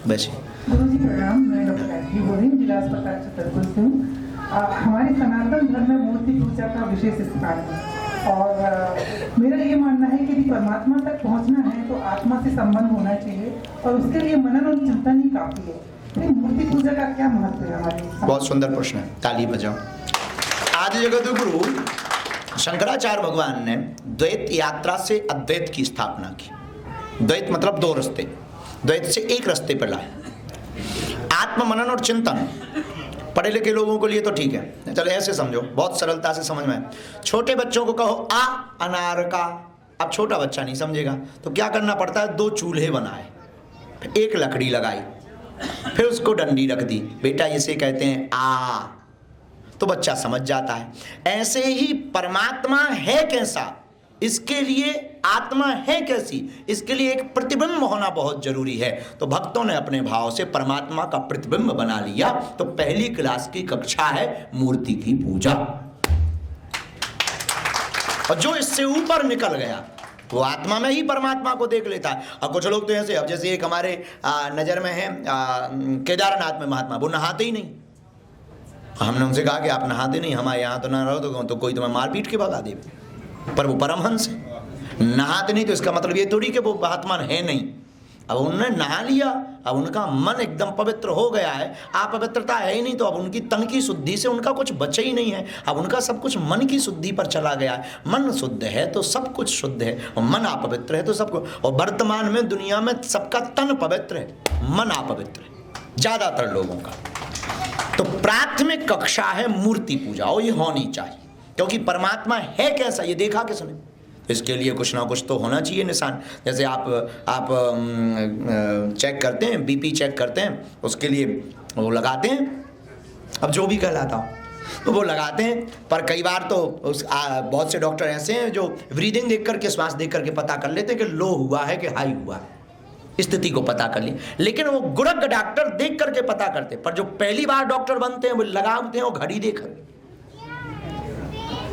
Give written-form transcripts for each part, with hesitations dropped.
वैसे। गुरुजी प्रणाम, मैं डॉक्टर गायत्री बोल रही हूँ, जिला अस्पताल छतरपुर से हूँ। हमारे सनातन धर्म में मूर्ति पूजा का विशेष स्थान है और मेरा ये मानना है कि यदि परमात्मा तक पहुँचना है तो आत्मा से संबंध होना चाहिए और उसके लिए मनन और चिंतन ही काफी है। तो मूर्ति पूजा का क्या महत्व है हमारे? बहुत सुंदर प्रश्न है, ताली बजाओ। आदि जगत गुरु शंकराचार्य भगवान ने द्वैत यात्रा से अद्वैत की स्थापना की। द्वैत मतलब दो रास्ते, द्वैत से एक रास्ते पर लाए। आत्म मनन और चिंतन पढ़े लिखे लोगों के लिए तो ठीक है, चलो ऐसे समझो, बहुत सरलता से समझ में। छोटे बच्चों को कहो आ अनार का, अब छोटा बच्चा नहीं समझेगा तो क्या करना पड़ता है, दो चूल्हे बनाए, फिर एक लकड़ी लगाई, फिर उसको डंडी रख दी, बेटा इसे कहते हैं आ, तो बच्चा समझ जाता है। ऐसे ही परमात्मा है कैसा, इसके लिए आत्मा है कैसी, इसके लिए एक प्रतिबिंब होना बहुत जरूरी है। तो भक्तों ने अपने भाव से परमात्मा का प्रतिबिंब बना लिया। तो पहली क्लास की कक्षा है मूर्ति की पूजा, और जो इससे ऊपर निकल गया वो आत्मा में ही परमात्मा को देख लेता है। और कुछ लोग तो ऐसे, अब जैसे एक हमारे नजर में है केदारनाथ में महात्मा, वो नहाते ही नहीं। हमने उनसे कहा कि आप नहाते नहीं, हमारे यहाँ तो ना रहो तो कोई तुम्हें मार पीट के भगा दे, पर वो परमहंस है, नहाते नहीं, तो इसका मतलब ये थोड़ी कि वो महात्मा है नहीं। अब उन्होंने नहा लिया, अब उनका मन एकदम पवित्र हो गया है। अपवित्रता है ही नहीं, तो अब उनकी तन की शुद्धि से उनका कुछ बचा ही नहीं है। अब उनका सब कुछ मन की शुद्धि पर चला गया है। मन शुद्ध है तो सब कुछ शुद्ध है, और मन अपवित्र है तो सब कुछ। और वर्तमान में दुनिया में सबका तन पवित्र है, मन अपवित्र है ज्यादातर लोगों का। तो प्राथमिक कक्षा है मूर्ति पूजा, और ये होनी चाहिए, क्योंकि परमात्मा है कैसा ये देखा किसने। इसके लिए कुछ ना कुछ तो होना चाहिए निशान। जैसे आप चेक करते हैं, बीपी चेक करते हैं, उसके लिए वो लगाते हैं, अब जो भी कहलाता हो तो वो लगाते हैं। पर कई बार तो बहुत से डॉक्टर ऐसे हैं जो ब्रीदिंग देख करके, श्वास देख करके पता कर लेते हैं कि लो हुआ है कि हाई हुआ है, स्थिति को पता कर ली। लेकिन वो गुरग डॉक्टर देख करके पता करते, पर जो पहली बार डॉक्टर बनते हैं वो लगाते हैं वो घड़ी देखकर,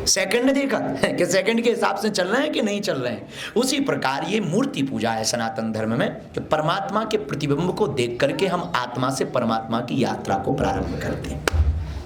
सेकंड देखा कि सेकंड के हिसाब से चल रहे हैं कि नहीं चल रहे हैं। उसी प्रकार ये मूर्ति पूजा है सनातन धर्म में, कि परमात्मा के प्रतिबिंब को देख करके हम आत्मा से परमात्मा की यात्रा को प्रारंभ करते हैं।